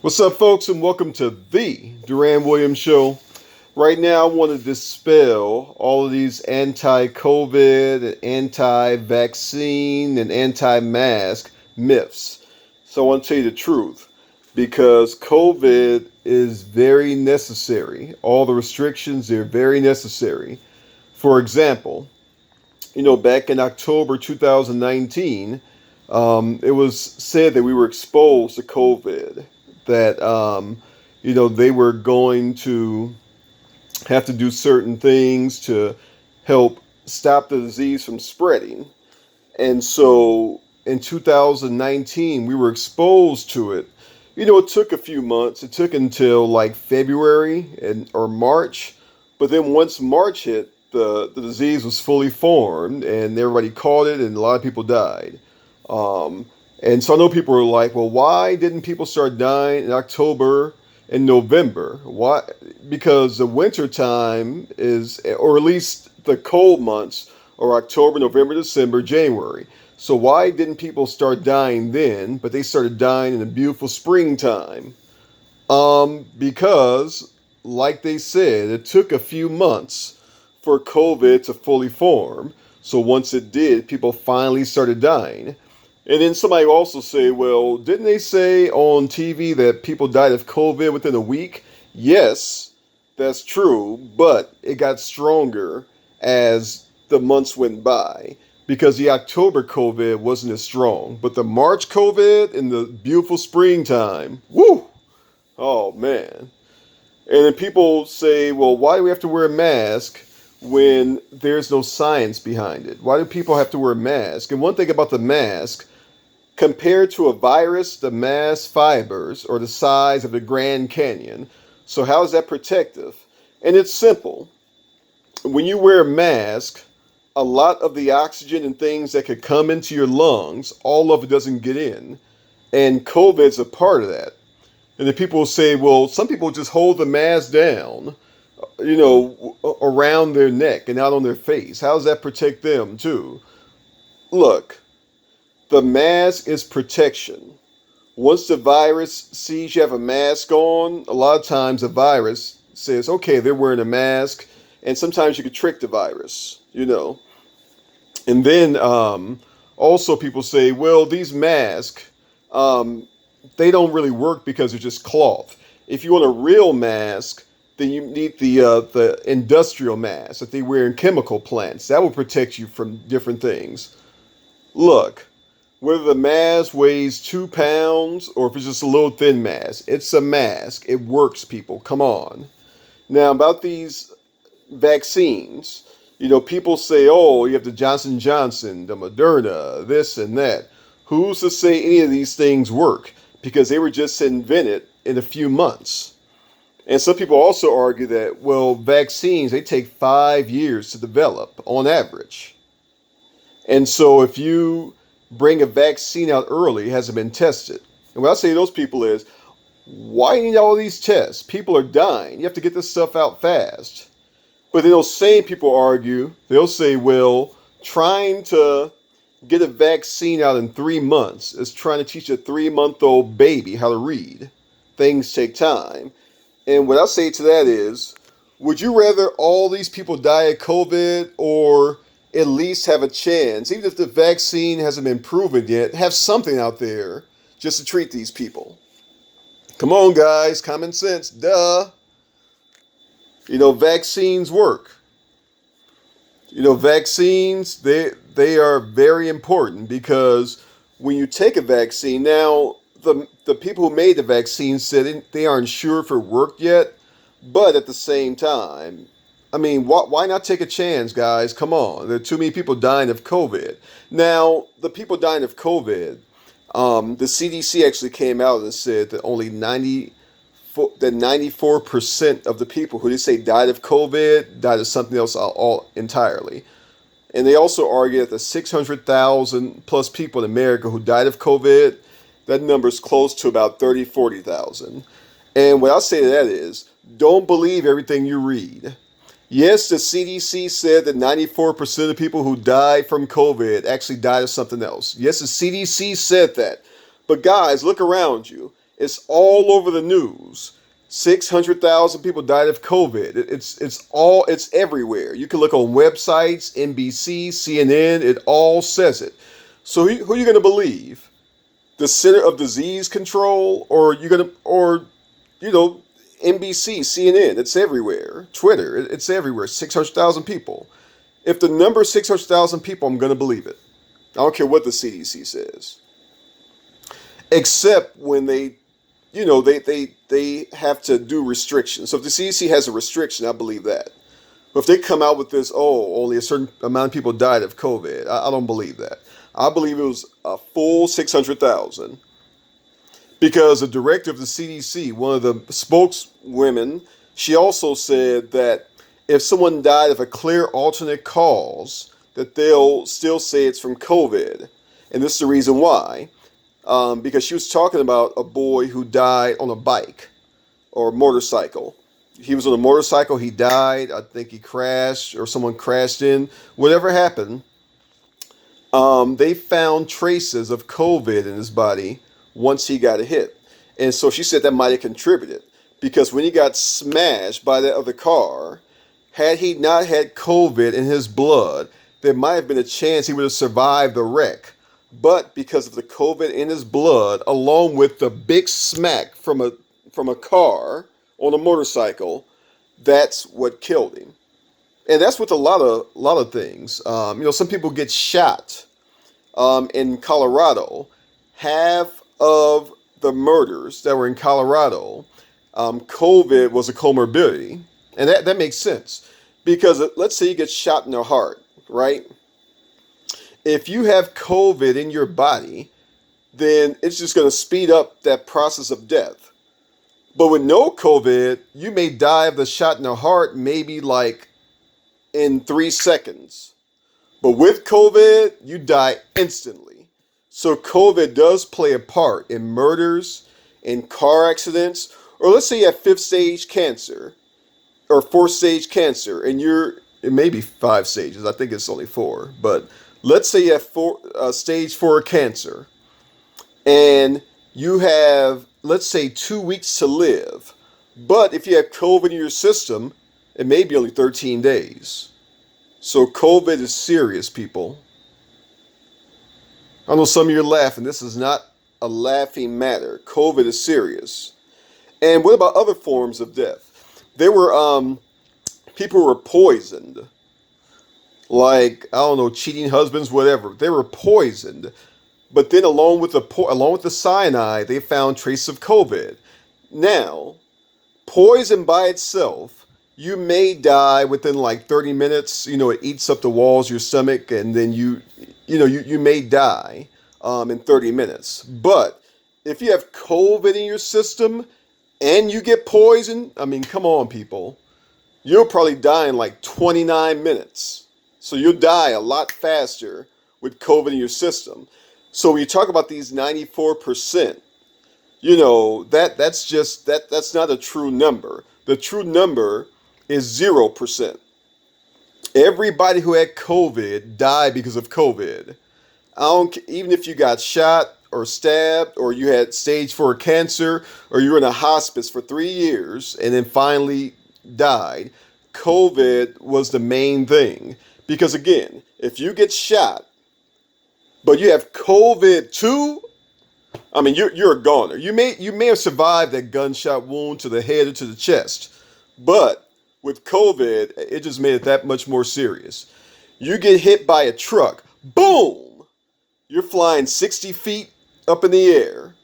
What's up, folks, and welcome to the Duran Williams Show. Right now, I want to dispel all of these anti COVID, anti vaccine, and anti mask myths. So, I want to tell you the truth because COVID is very necessary. All the restrictions, they're very necessary. For example, back in October 2019, it was said that we were exposed to COVID, that, they were going to have to do certain things to help stop the disease from spreading. And so in 2019, we were exposed to it. It took a few months. It took until like February or March. But then once March hit, the disease was fully formed and everybody caught it and a lot of people died. Um, and so I know people are like, well, why didn't people start dying in October and November? Why? Because the winter time is, or at least the cold months, are October, November, December, January. So why didn't people start dying then, but they started dying in the beautiful springtime? Because, like they said, it took a few months for COVID to fully form. So once it did, people finally started dying. And then somebody also say, well, didn't they say on TV that people died of COVID within a week? Yes, that's true, but it got stronger as the months went by because the October COVID wasn't as strong. But the March COVID in the beautiful springtime, woo! Oh man. And then people say, well, why do we have to wear a mask when there's no science behind it? Why do people have to wear a mask? And one thing about the mask, compared to a virus, the mass fibers are the size of the Grand Canyon. So how is that protective? And it's simple. When you wear a mask, a lot of the oxygen and things that could come into your lungs, all of it doesn't get in. And COVID's a part of that. And then people will say, well, some people just hold the mask down, around their neck and not on their face. How does that protect them too? Look, the mask is protection. Once the virus sees you have a mask on, a lot of times the virus says, okay, they're wearing a mask, and sometimes you can trick the virus. And then also people say, well, these masks, they don't really work because they're just cloth. If you want a real mask, then you need the industrial mask that they wear in chemical plants. That will protect you from different things. Look, whether the mask weighs 2 pounds or if it's just a little thin mask, it's a mask. It works, people. Come on. Now, about these vaccines, people say, oh, you have the Johnson Johnson, the Moderna, this and that. Who's to say any of these things work? Because they were just invented in a few months. And some people also argue that, well, vaccines, they take 5 years to develop on average. And so if you bring a vaccine out early, it hasn't been tested. And what I say to those people is, why do you need all these tests? People are dying. You have to get this stuff out fast. But then those same people argue, they'll say, well, trying to get a vaccine out in 3 months is trying to teach a 3-month-old baby how to read. Things take time. And what I say to that is, would you rather all these people die of COVID or at least have a chance, even if the vaccine hasn't been proven yet, have something out there just to treat these people? Come on, guys, common sense, duh. Vaccines work. Vaccines, they are very important because when you take a vaccine, now the people who made the vaccine said they aren't sure if it worked yet, but at the same time, I mean, why not take a chance, guys? Come on, there are too many people dying of COVID. Now, the people dying of COVID, the CDC actually came out and said that only 94% of the people who they say died of COVID died of something else all entirely. And they also argue that the 600,000 plus people in America who died of COVID, that number is close to about 30, 40,000. And what I'll say to that is, don't believe everything you read. Yes, the CDC said that 94% of people who died from COVID actually died of something else. Yes, the CDC said that. But guys, look around you. It's all over the news. 600,000 people died of COVID. It's everywhere. You can look on websites, NBC, CNN, it all says it. So who are you going to believe? The Center of Disease Control, or you going to, or you know, NBC, CNN, it's everywhere. Twitter, it's everywhere. 600,000 people. If the number is 600,000 people, I'm going to believe it. I don't care what the CDC says. Except when they have to do restrictions. So if the CDC has a restriction, I believe that. But if they come out with this, oh, only a certain amount of people died of COVID, I don't believe that. I believe it was a full 600,000. Because the director of the CDC, one of the spokeswomen, she also said that if someone died of a clear alternate cause, that they'll still say it's from COVID. And this is the reason why. Because she was talking about a boy who died on a bike or a motorcycle. He was on a motorcycle, he died, I think he crashed or someone crashed in. Whatever happened, they found traces of COVID in his body once he got hit. And so she said that might have contributed. Because when he got smashed by that other car, had he not had COVID in his blood, there might have been a chance he would have survived the wreck. But because of the COVID in his blood, along with the big smack from a car on a motorcycle, that's what killed him. And that's with a lot of things. Some people get shot. In Colorado, half of the murders that were in Colorado, COVID was a comorbidity, and that makes sense because let's say you get shot in the heart, right? If you have COVID in your body, then it's just going to speed up that process of death. But with no COVID, you may die of the shot in the heart maybe like in 3 seconds. But with COVID, you die instantly. So COVID does play a part in murders, in car accidents, or let's say you have 5th stage cancer or 4th stage cancer, and it may be 5 stages. I think it's only 4, but let's say you have stage 4 cancer, and you have, let's say, 2 weeks to live. But if you have COVID in your system, it may be only 13 days. So COVID is serious, people. I know some of you are laughing. This is not a laughing matter. COVID is serious. And what about other forms of death? There were people who were poisoned. Like, I don't know, cheating husbands, whatever. They were poisoned. But then along with the cyanide, they found traces of COVID. Now, poison by itself, you may die within like 30 minutes. It eats up the walls of your stomach, and then you may die in 30 minutes. But if you have COVID in your system and you get poisoned, I mean, come on, people. You'll probably die in like 29 minutes. So you'll die a lot faster with COVID in your system. So when you talk about these 94%, that's not a true number. The true number is 0%. Everybody who had COVID died because of COVID. Even if you got shot or stabbed, or you had stage 4 cancer, or you were in a hospice for 3 years and then finally died, COVID was the main thing. Because again, if you get shot, but you have COVID too, I mean, you're a goner. You may have survived that gunshot wound to the head or to the chest, but with COVID, it just made it that much more serious. You get hit by a truck, boom! You're flying 60 feet up in the air.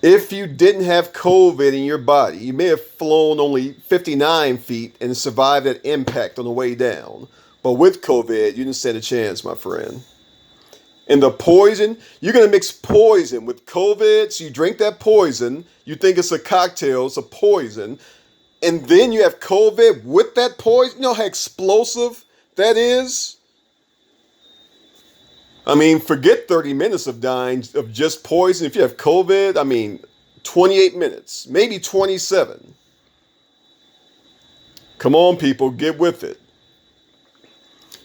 If you didn't have COVID in your body, you may have flown only 59 feet and survived that impact on the way down. But with COVID, you didn't stand a chance, my friend. And the poison, you're going to mix poison with COVID. So you drink that poison. You think it's a cocktail. It's a poison. And then you have COVID with that poison. You know how explosive that is? I mean, forget 30 minutes of dying of just poison. If you have COVID, I mean, 28 minutes, maybe 27. Come on, people, get with it.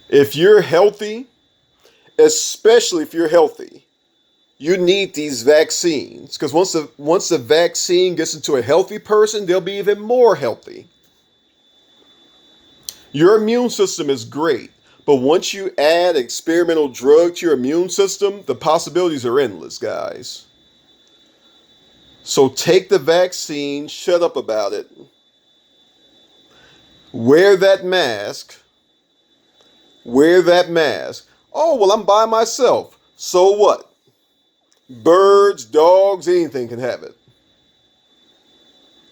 If you're healthy, especially if you're healthy, You need these vaccines because once the vaccine gets into a healthy person, they'll be even more healthy. Your immune system is great, but once you add an experimental drug to your immune system, the possibilities are endless, guys. So take the vaccine, shut up about it, wear that mask, wear that mask. Oh, well, I'm by myself. So what? Birds, dogs, anything can have it.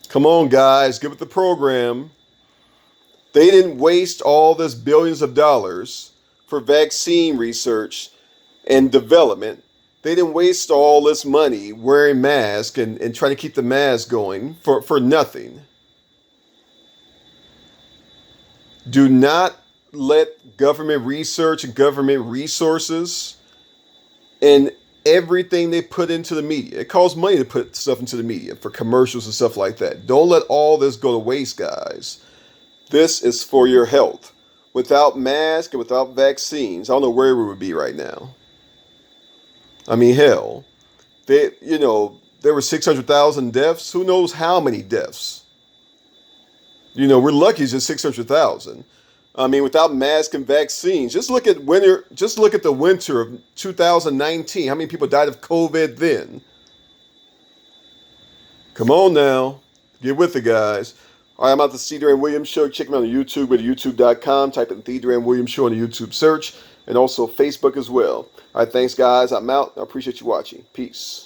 Come on, guys, give it the program. They didn't waste all this billions of dollars for vaccine research and development. They didn't waste all this money wearing masks and trying to keep the mask going for nothing. Do not let government research and government resources and everything they put into the media. It costs money to put stuff into the media for commercials and stuff like that. Don't let all this go to waste, guys. This is for your health. Without masks and without vaccines, I don't know where we would be right now. I mean, hell, there were 600,000 deaths. Who knows how many deaths? We're lucky it's just 600,000. I mean, without masks and vaccines, just look at winter. Just look at the winter of 2019. How many people died of COVID then? Come on now, get with it, guys. All right, I'm out the C. Durant Williams Show. Check me out on YouTube at youtube.com. Type in The Durant Williams Show on the YouTube search, and also Facebook as well. All right, thanks, guys. I'm out. I appreciate you watching. Peace.